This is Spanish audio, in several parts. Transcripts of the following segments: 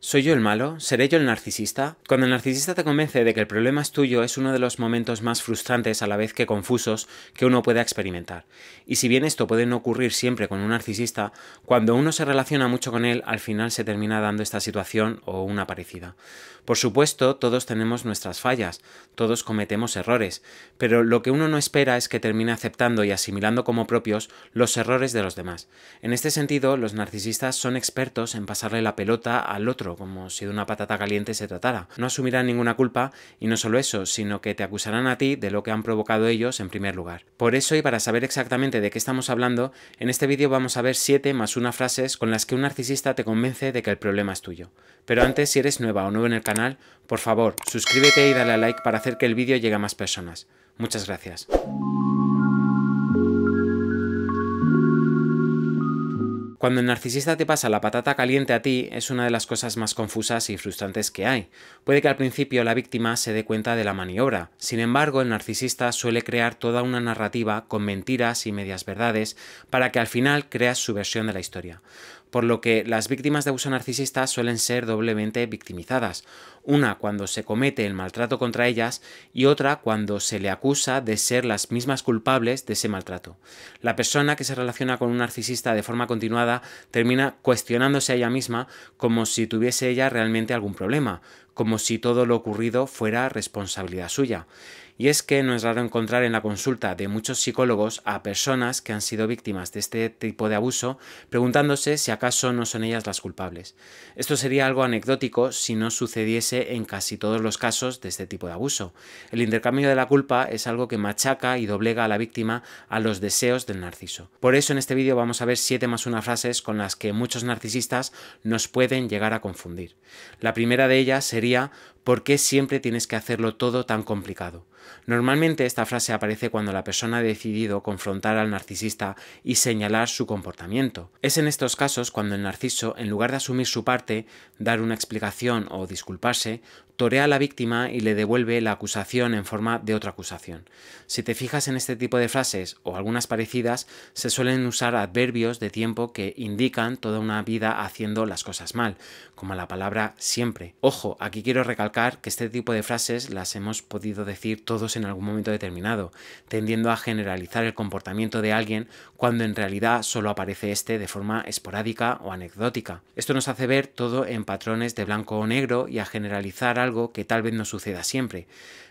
¿Soy yo el malo? ¿Seré yo el narcisista? Cuando el narcisista te convence de que el problema es tuyo es uno de los momentos más frustrantes a la vez que confusos que uno pueda experimentar. Y si bien esto puede no ocurrir siempre con un narcisista, cuando uno se relaciona mucho con él, al final se termina dando esta situación o una parecida. Por supuesto, todos tenemos nuestras fallas, todos cometemos errores, pero lo que uno no espera es que termine aceptando y asimilando como propios los errores de los demás. En este sentido, los narcisistas son expertos en pasarle la pelota al otro, como si de una patata caliente se tratara. No asumirán ninguna culpa y no solo eso, sino que te acusarán a ti de lo que han provocado ellos en primer lugar. Por eso, y para saber exactamente de qué estamos hablando, en este vídeo vamos a ver 7 más 1 frases con las que un narcisista te convence de que el problema es tuyo. Pero antes, si eres nueva o nuevo en el canal, por favor, suscríbete y dale a like para hacer que el vídeo llegue a más personas. Muchas gracias. Cuando el narcisista te pasa la patata caliente a ti, es una de las cosas más confusas y frustrantes que hay. Puede que al principio la víctima se dé cuenta de la maniobra. Sin embargo, el narcisista suele crear toda una narrativa con mentiras y medias verdades para que al final creas su versión de la historia. Por lo que las víctimas de abuso narcisista suelen ser doblemente victimizadas. Una cuando se comete el maltrato contra ellas y otra cuando se le acusa de ser las mismas culpables de ese maltrato. La persona que se relaciona con un narcisista de forma continuada termina cuestionándose a ella misma como si tuviese ella realmente algún problema, como si todo lo ocurrido fuera responsabilidad suya. Y es que no es raro encontrar en la consulta de muchos psicólogos a personas que han sido víctimas de este tipo de abuso preguntándose si acaso no son ellas las culpables. Esto sería algo anecdótico si no sucediese en casi todos los casos de este tipo de abuso. El intercambio de la culpa es algo que machaca y doblega a la víctima a los deseos del narciso. Por eso en este vídeo vamos a ver 7 más 1 frases con las que muchos narcisistas nos pueden llegar a confundir. La primera de ellas sería: ¿por qué siempre tienes que hacerlo todo tan complicado? Normalmente esta frase aparece cuando la persona ha decidido confrontar al narcisista y señalar su comportamiento. Es en estos casos cuando el narciso, en lugar de asumir su parte, dar una explicación o disculparse, torea a la víctima y le devuelve la acusación en forma de otra acusación. Si te fijas en este tipo de frases o algunas parecidas, se suelen usar adverbios de tiempo que indican toda una vida haciendo las cosas mal, como la palabra siempre. Ojo, aquí quiero recalcar que este tipo de frases las hemos podido decir todos en algún momento determinado, tendiendo a generalizar el comportamiento de alguien cuando en realidad solo aparece este de forma esporádica o anecdótica. Esto nos hace ver todo en patrones de blanco o negro y a generalizar algo que tal vez no suceda siempre.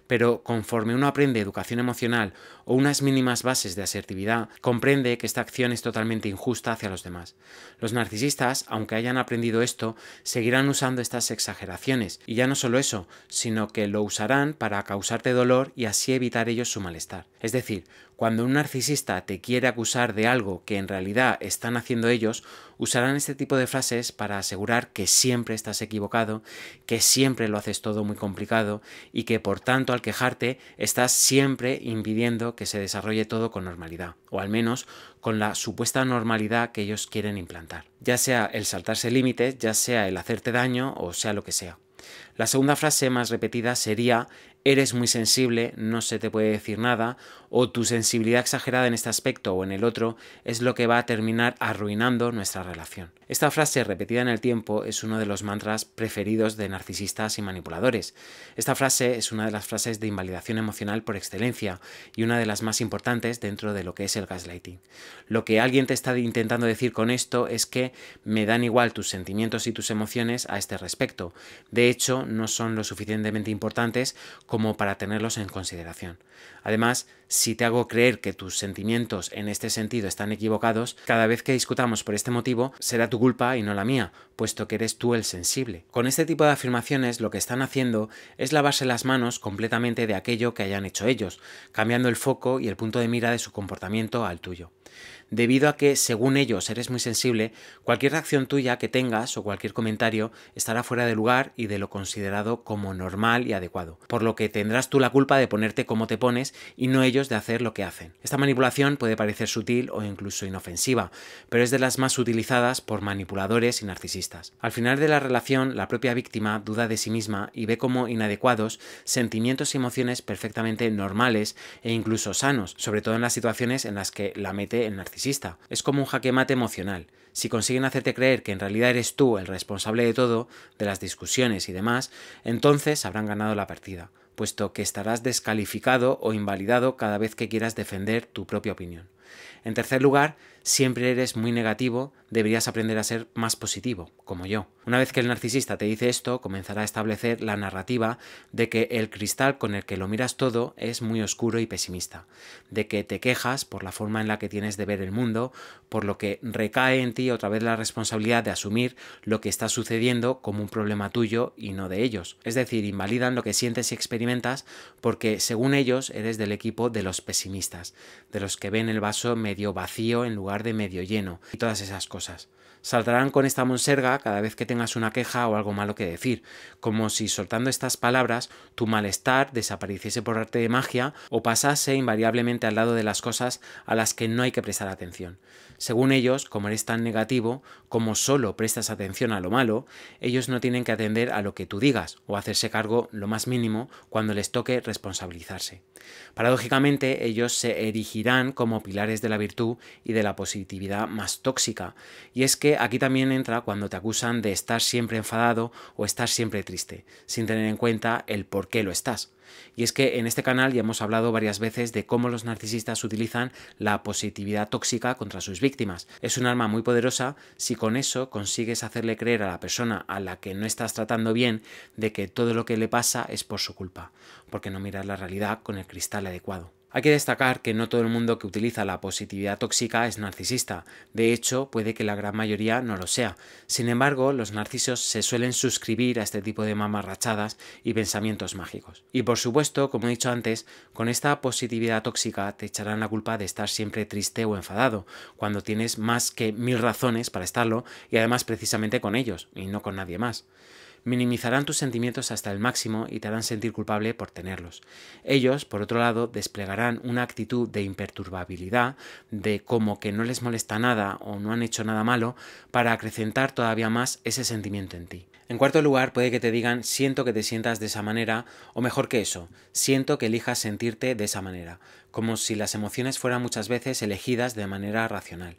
Pero conforme uno aprende educación emocional o unas mínimas bases de asertividad, comprende que esta acción es totalmente injusta hacia los demás. Los narcisistas, aunque hayan aprendido esto, seguirán usando estas exageraciones, y ya no solo eso, sino que lo usarán para causarte dolor y así evitar ellos su malestar. Es decir, cuando un narcisista te quiere acusar de algo que en realidad están haciendo ellos, usarán este tipo de frases para asegurar que siempre estás equivocado, que siempre lo haces todo muy complicado y que por tanto al quejarte estás siempre impidiendo que se desarrolle todo con normalidad, o al menos con la supuesta normalidad que ellos quieren implantar. Ya sea el saltarse límites, ya sea el hacerte daño o sea lo que sea. La segunda frase más repetida sería: eres muy sensible, no se te puede decir nada, o tu sensibilidad exagerada en este aspecto o en el otro es lo que va a terminar arruinando nuestra relación. Esta frase repetida en el tiempo es uno de los mantras preferidos de narcisistas y manipuladores. Esta frase es una de las frases de invalidación emocional por excelencia y una de las más importantes dentro de lo que es el gaslighting. Lo que alguien te está intentando decir con esto es que me dan igual tus sentimientos y tus emociones a este respecto. De hecho, no son lo suficientemente importantes como para tenerlos en consideración. Además, si te hago creer que tus sentimientos en este sentido están equivocados, cada vez que discutamos por este motivo será tu culpa y no la mía, puesto que eres tú el sensible. Con este tipo de afirmaciones lo que están haciendo es lavarse las manos completamente de aquello que hayan hecho ellos, cambiando el foco y el punto de mira de su comportamiento al tuyo. Debido a que, según ellos, eres muy sensible, cualquier reacción tuya que tengas o cualquier comentario estará fuera de lugar y de lo considerado como normal y adecuado, por lo que tendrás tú la culpa de ponerte como te pones y no ellos de hacer lo que hacen. Esta manipulación puede parecer sutil o incluso inofensiva, pero es de las más utilizadas por manipuladores y narcisistas. Al final de la relación, la propia víctima duda de sí misma y ve como inadecuados sentimientos y emociones perfectamente normales e incluso sanos, sobre todo en las situaciones en las que la mete el narcisista. Es como un jaque mate emocional. Si consiguen hacerte creer que en realidad eres tú el responsable de todo, de las discusiones y demás, entonces habrán ganado la partida, puesto que estarás descalificado o invalidado cada vez que quieras defender tu propia opinión. En tercer lugar, siempre eres muy negativo, deberías aprender a ser más positivo, como yo. Una vez que el narcisista te dice esto, comenzará a establecer la narrativa de que el cristal con el que lo miras todo es muy oscuro y pesimista, de que te quejas por la forma en la que tienes de ver el mundo, por lo que recae en ti otra vez la responsabilidad de asumir lo que está sucediendo como un problema tuyo y no de ellos. Es decir, invalidan lo que sientes y experimentas porque, según ellos, eres del equipo de los pesimistas, de los que ven el vaso medio vacío en lugar de medio lleno y todas esas cosas. Saltarán con esta monserga cada vez que tengas una queja o algo malo que decir, como si soltando estas palabras tu malestar desapareciese por arte de magia o pasase invariablemente al lado de las cosas a las que no hay que prestar atención. Según ellos, como eres tan negativo, como solo prestas atención a lo malo, ellos no tienen que atender a lo que tú digas o hacerse cargo lo más mínimo cuando les toque responsabilizarse. Paradójicamente, ellos se erigirán como pilares de la virtud y de la positividad más tóxica, y es que aquí también entra cuando te acusan de estar siempre enfadado o estar siempre triste, sin tener en cuenta el por qué lo estás. Y es que en este canal ya hemos hablado varias veces de cómo los narcisistas utilizan la positividad tóxica contra sus víctimas. Es un arma muy poderosa si con eso consigues hacerle creer a la persona a la que no estás tratando bien de que todo lo que le pasa es por su culpa, porque no miras la realidad con el cristal adecuado. Hay que destacar que no todo el mundo que utiliza la positividad tóxica es narcisista. De hecho, puede que la gran mayoría no lo sea. Sin embargo, los narcisos se suelen suscribir a este tipo de mamarrachadas y pensamientos mágicos. Y por supuesto, como he dicho antes, con esta positividad tóxica te echarán la culpa de estar siempre triste o enfadado, cuando tienes más que 1000 razones para estarlo y además precisamente con ellos y no con nadie más. Minimizarán tus sentimientos hasta el máximo y te harán sentir culpable por tenerlos. Ellos, por otro lado, desplegarán una actitud de imperturbabilidad, de como que no les molesta nada o no han hecho nada malo, para acrecentar todavía más ese sentimiento en ti. En cuarto lugar, puede que te digan siento que te sientas de esa manera, o mejor que eso, siento que elijas sentirte de esa manera, como si las emociones fueran muchas veces elegidas de manera racional.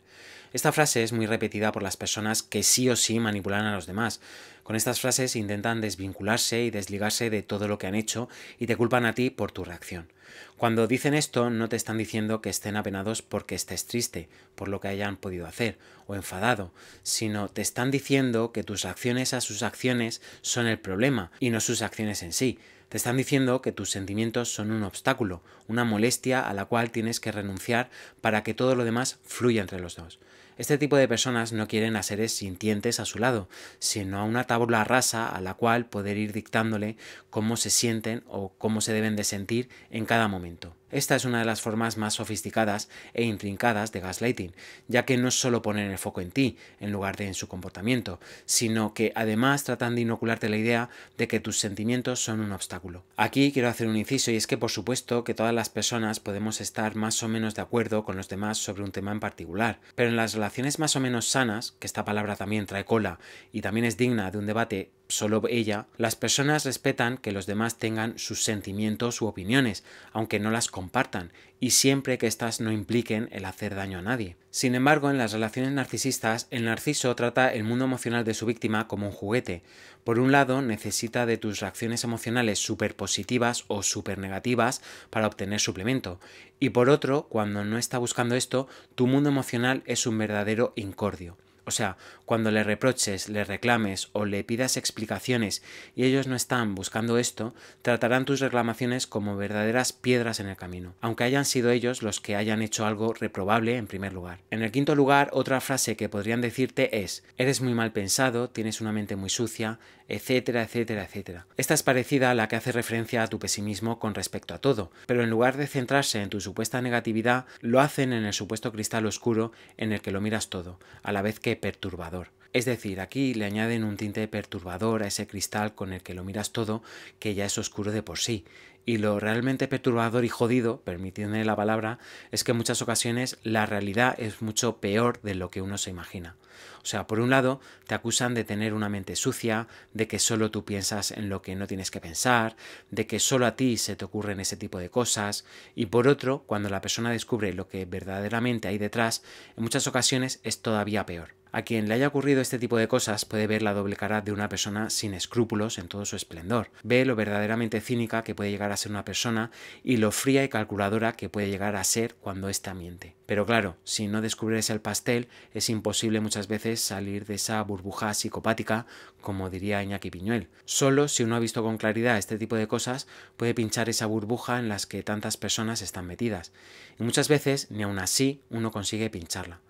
Esta frase es muy repetida por las personas que sí o sí manipulan a los demás. Con estas frases intentan desvincularse y desligarse de todo lo que han hecho y te culpan a ti por tu reacción. Cuando dicen esto, no te están diciendo que estén apenados porque estés triste, por lo que hayan podido hacer, o enfadado, sino te están diciendo que tus reacciones a sus acciones son el problema y no sus acciones en sí. Te están diciendo que tus sentimientos son un obstáculo, una molestia a la cual tienes que renunciar para que todo lo demás fluya entre los dos. Este tipo de personas no quieren a seres sintientes a su lado, sino a una tabla rasa a la cual poder ir dictándole cómo se sienten o cómo se deben de sentir en cada momento. Esta es una de las formas más sofisticadas e intrincadas de gaslighting, ya que no solo ponen el foco en ti, en lugar de en su comportamiento, sino que además tratan de inocularte la idea de que tus sentimientos son un obstáculo. Aquí quiero hacer un inciso y es que por supuesto que todas las personas podemos estar más o menos de acuerdo con los demás sobre un tema en particular, pero en las relaciones más o menos sanas, que esta palabra también trae cola y también es digna de un debate solo ella, las personas respetan que los demás tengan sus sentimientos u opiniones, aunque no las compartan, y siempre que éstas no impliquen el hacer daño a nadie. Sin embargo, en las relaciones narcisistas, el narciso trata el mundo emocional de su víctima como un juguete. Por un lado, necesita de tus reacciones emocionales súper positivas o súper negativas para obtener suplemento. Y por otro, cuando no está buscando esto, tu mundo emocional es un verdadero incordio. O sea, cuando le reproches, le reclames o le pidas explicaciones y ellos no están buscando esto, tratarán tus reclamaciones como verdaderas piedras en el camino, aunque hayan sido ellos los que hayan hecho algo reprobable en primer lugar. En el quinto lugar, otra frase que podrían decirte es: eres muy mal pensado, tienes una mente muy sucia, etcétera, etcétera, etcétera. Esta es parecida a la que hace referencia a tu pesimismo con respecto a todo, pero en lugar de centrarse en tu supuesta negatividad, lo hacen en el supuesto cristal oscuro en el que lo miras todo, a la vez que perturbador. Es decir, aquí le añaden un tinte perturbador a ese cristal con el que lo miras todo, que ya es oscuro de por sí. Y lo realmente perturbador y jodido, permíteme la palabra, es que en muchas ocasiones la realidad es mucho peor de lo que uno se imagina. O sea, por un lado, te acusan de tener una mente sucia, de que solo tú piensas en lo que no tienes que pensar, de que solo a ti se te ocurren ese tipo de cosas, y por otro, cuando la persona descubre lo que verdaderamente hay detrás, en muchas ocasiones es todavía peor. A quien le haya ocurrido este tipo de cosas puede ver la doble cara de una persona sin escrúpulos en todo su esplendor. Ve lo verdaderamente cínica que puede llegar a ser una persona y lo fría y calculadora que puede llegar a ser cuando ésta miente. Pero claro, si no descubres el pastel, es imposible muchas veces salir de esa burbuja psicopática, como diría Iñaki Piñuel. Solo si uno ha visto con claridad este tipo de cosas, puede pinchar esa burbuja en las que tantas personas están metidas. Y muchas veces, ni aun así, uno consigue pincharla.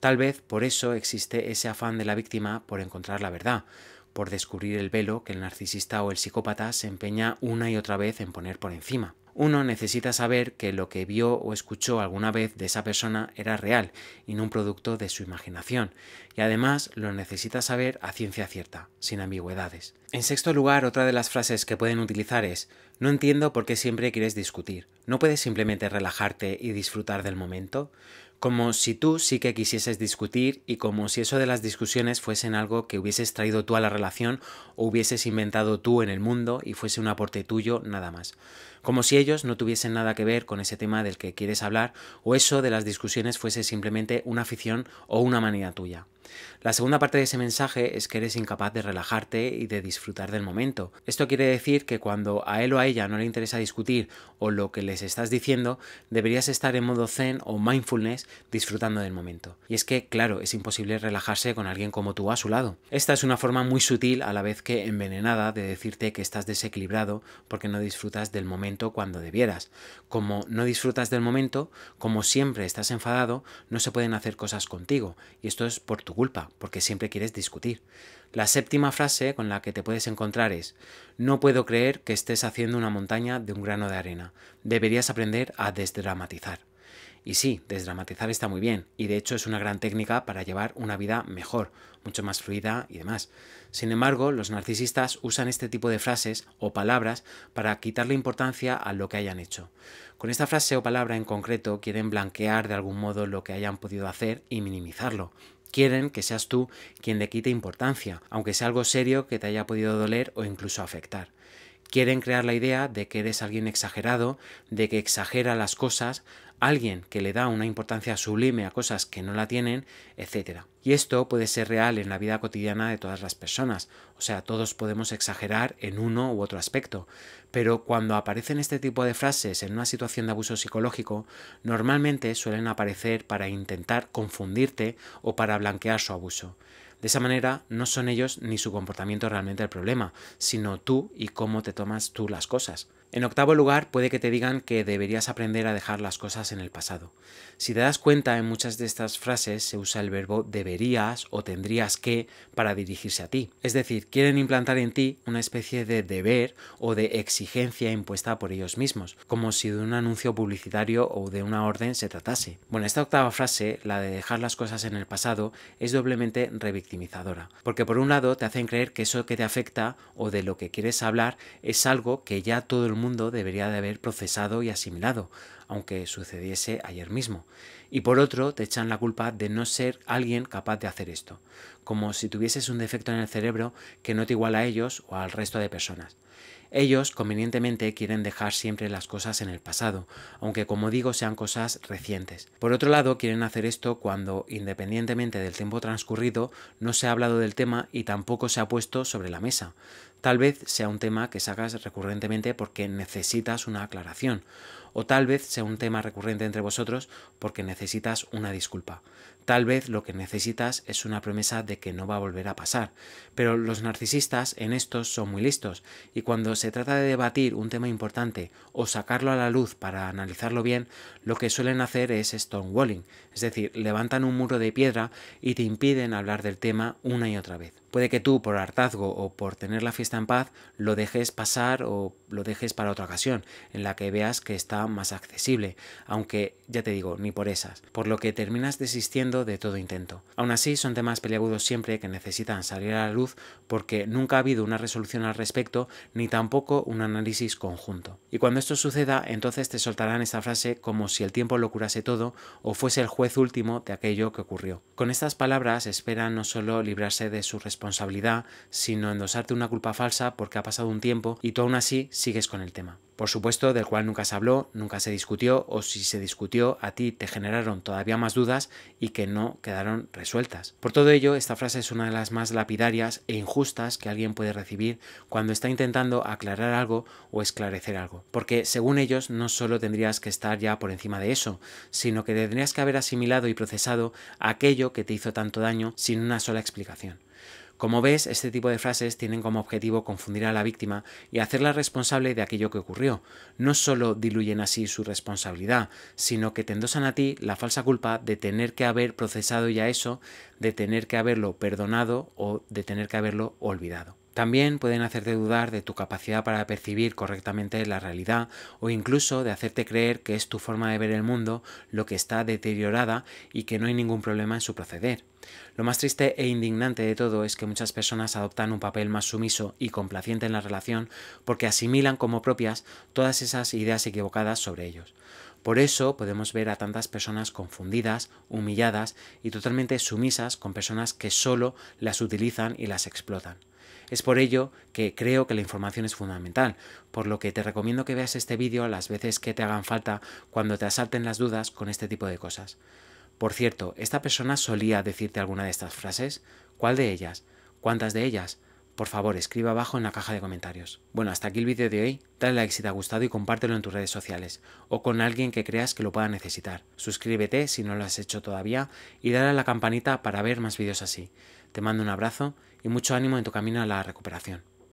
Tal vez por eso existe ese afán de la víctima por encontrar la verdad, por descubrir el velo que el narcisista o el psicópata se empeña una y otra vez en poner por encima. Uno necesita saber que lo que vio o escuchó alguna vez de esa persona era real y no un producto de su imaginación, y además lo necesita saber a ciencia cierta, sin ambigüedades. En sexto lugar, otra de las frases que pueden utilizar es: no entiendo por qué siempre quieres discutir. ¿No puedes simplemente relajarte y disfrutar del momento? Como si tú sí que quisieses discutir y como si eso de las discusiones fuesen algo que hubieses traído tú a la relación o hubieses inventado tú en el mundo y fuese un aporte tuyo nada más. Como si ellos no tuviesen nada que ver con ese tema del que quieres hablar o eso de las discusiones fuese simplemente una afición o una manía tuya. La segunda parte de ese mensaje es que eres incapaz de relajarte y de disfrutar del momento. Esto quiere decir que cuando a él o a ella no le interesa discutir o lo que les estás diciendo, deberías estar en modo zen o mindfulness disfrutando del momento. Y es que, claro, es imposible relajarse con alguien como tú a su lado. Esta es una forma muy sutil a la vez que envenenada de decirte que estás desequilibrado porque no disfrutas del momento cuando debieras. Como no disfrutas del momento, como siempre estás enfadado, no se pueden hacer cosas contigo. Y esto es por tu culpa, porque siempre quieres discutir. La séptima frase con la que te puedes encontrar es: no puedo creer que estés haciendo una montaña de un grano de arena. Deberías aprender a desdramatizar. Y sí, desdramatizar está muy bien, y de hecho es una gran técnica para llevar una vida mejor, mucho más fluida y demás. Sin embargo, los narcisistas usan este tipo de frases o palabras para quitarle importancia a lo que hayan hecho. Con esta frase o palabra en concreto quieren blanquear de algún modo lo que hayan podido hacer y minimizarlo. Quieren que seas tú quien le quite importancia, aunque sea algo serio que te haya podido doler o incluso afectar. Quieren crear la idea de que eres alguien exagerado, de que exagera las cosas, alguien que le da una importancia sublime a cosas que no la tienen, etc. Y esto puede ser real en la vida cotidiana de todas las personas, o sea, todos podemos exagerar en uno u otro aspecto, pero cuando aparecen este tipo de frases en una situación de abuso psicológico, normalmente suelen aparecer para intentar confundirte o para blanquear su abuso. De esa manera no son ellos ni su comportamiento realmente el problema, sino tú y cómo te tomas tú las cosas. En octavo lugar, puede que te digan que deberías aprender a dejar las cosas en el pasado. Si te das cuenta, en muchas de estas frases se usa el verbo deberías o tendrías que para dirigirse a ti. Es decir, quieren implantar en ti una especie de deber o de exigencia impuesta por ellos mismos, como si de un anuncio publicitario o de una orden se tratase. Bueno, esta octava frase, la de dejar las cosas en el pasado, es doblemente revictimizadora, porque por un lado te hacen creer que eso que te afecta o de lo que quieres hablar es algo que ya todo el mundo debería de haber procesado y asimilado, aunque sucediese ayer mismo. Y por otro, te echan la culpa de no ser alguien capaz de hacer esto, como si tuvieses un defecto en el cerebro que no te iguala a ellos o al resto de personas. Ellos, convenientemente, quieren dejar siempre las cosas en el pasado, aunque como digo sean cosas recientes. Por otro lado, quieren hacer esto cuando, independientemente del tiempo transcurrido, no se ha hablado del tema y tampoco se ha puesto sobre la mesa. Tal vez sea un tema que sacas recurrentemente porque necesitas una aclaración, o tal vez sea un tema recurrente entre vosotros porque necesitas una disculpa. Tal vez lo que necesitas es una promesa de que no va a volver a pasar. Pero los narcisistas en estos son muy listos y cuando se trata de debatir un tema importante o sacarlo a la luz para analizarlo bien, lo que suelen hacer es stonewalling, es decir, levantan un muro de piedra y te impiden hablar del tema una y otra vez. Puede que tú, por hartazgo o por tener la fiesta en paz, lo dejes pasar o lo dejes para otra ocasión, en la que veas que está está más accesible, aunque ya te digo, ni por esas, por lo que terminas desistiendo de todo intento. Aún así, son temas peliagudos siempre que necesitan salir a la luz porque nunca ha habido una resolución al respecto ni tampoco un análisis conjunto. Y cuando esto suceda, entonces te soltarán esta frase como si el tiempo lo curase todo o fuese el juez último de aquello que ocurrió. Con estas palabras esperan no solo librarse de su responsabilidad, sino endosarte una culpa falsa porque ha pasado un tiempo y tú aún así sigues con el tema. Por supuesto, del cual nunca se habló, nunca se discutió, o si se discutió, a ti te generaron todavía más dudas y que no quedaron resueltas. Por todo ello, esta frase es una de las más lapidarias e injustas que alguien puede recibir cuando está intentando aclarar algo o esclarecer algo. Porque, según ellos, no solo tendrías que estar ya por encima de eso, sino que tendrías que haber asimilado y procesado aquello que te hizo tanto daño sin una sola explicación. Como ves, este tipo de frases tienen como objetivo confundir a la víctima y hacerla responsable de aquello que ocurrió. No solo diluyen así su responsabilidad, sino que te endosan a ti la falsa culpa de tener que haber procesado ya eso, de tener que haberlo perdonado o de tener que haberlo olvidado. También pueden hacerte dudar de tu capacidad para percibir correctamente la realidad o incluso de hacerte creer que es tu forma de ver el mundo lo que está deteriorada y que no hay ningún problema en su proceder. Lo más triste e indignante de todo es que muchas personas adoptan un papel más sumiso y complaciente en la relación porque asimilan como propias todas esas ideas equivocadas sobre ellos. Por eso podemos ver a tantas personas confundidas, humilladas y totalmente sumisas con personas que solo las utilizan y las explotan. Es por ello que creo que la información es fundamental, por lo que te recomiendo que veas este vídeo las veces que te hagan falta cuando te asalten las dudas con este tipo de cosas. Por cierto, ¿esta persona solía decirte alguna de estas frases? ¿Cuál de ellas? ¿Cuántas de ellas? Por favor, escribe abajo en la caja de comentarios. Bueno, hasta aquí el vídeo de hoy. Dale like si te ha gustado y compártelo en tus redes sociales o con alguien que creas que lo pueda necesitar. Suscríbete si no lo has hecho todavía y dale a la campanita para ver más vídeos así. Te mando un abrazo y mucho ánimo en tu camino a la recuperación.